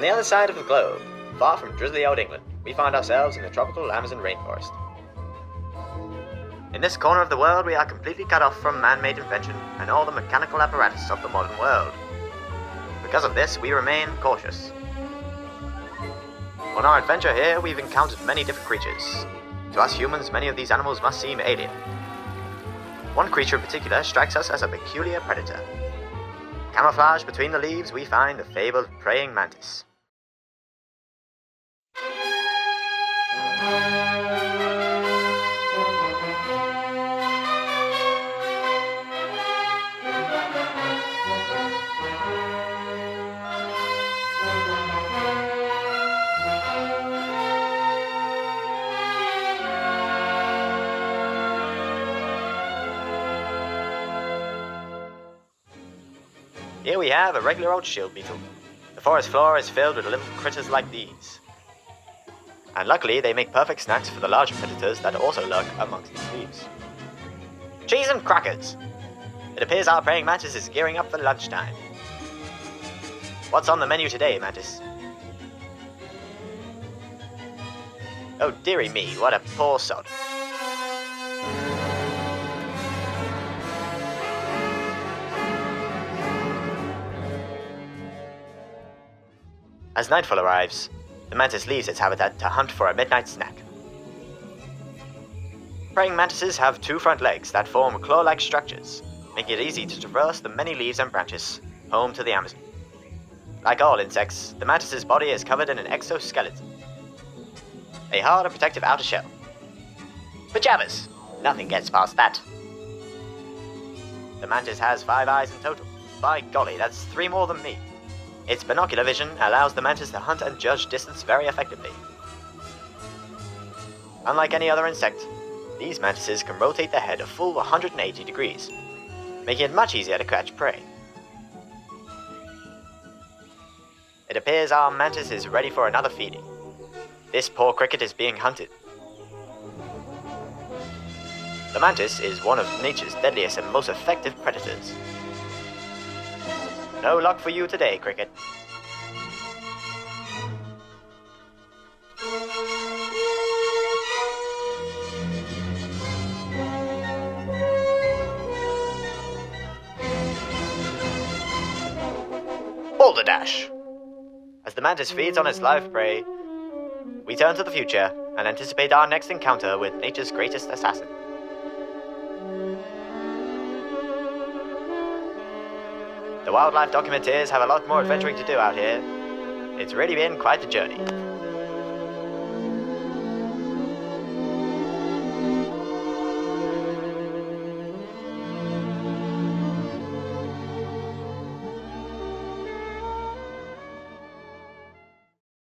the other side of the globe, far from drizzly old England, we find ourselves in the tropical Amazon rainforest. In this corner of the world, we are completely cut off from man-made invention and all the mechanical apparatus of the modern world. Because of this, we remain cautious. On our adventure here, we've encountered many different creatures. To us humans, many of these animals must seem alien. One creature in particular strikes us as a peculiar predator. Camouflaged between the leaves, we find the fabled praying mantis. Here we have a regular old shield beetle. The forest floor is filled with little critters like these. And luckily they make perfect snacks for the larger predators that also lurk amongst these leaves. Cheese and crackers! It appears our praying mantis is gearing up for lunchtime. What's on the menu today, Mantis? Oh dearie me, what a poor sod. As nightfall arrives, the mantis leaves its habitat to hunt for a midnight snack. Praying mantises have two front legs that form claw-like structures, making it easy to traverse the many leaves and branches home to the Amazon. Like all insects, the mantis's body is covered in an exoskeleton, a hard and protective outer shell. Pajamas! Nothing gets past that. The mantis has 5 eyes in total. By golly, that's 3 more than me. Its binocular vision allows the mantis to hunt and judge distance very effectively. Unlike any other insect, these mantises can rotate their head a full 180 degrees, making it much easier to catch prey. It appears our mantis is ready for another feeding. This poor cricket is being hunted. The mantis is one of nature's deadliest and most effective predators. No luck for you today, cricket. Boulder Dash! As the mantis feeds on its live prey, we turn to the future and anticipate our next encounter with nature's greatest assassin. The wildlife documenteers have a lot more adventuring to do out here. It's really been quite the journey.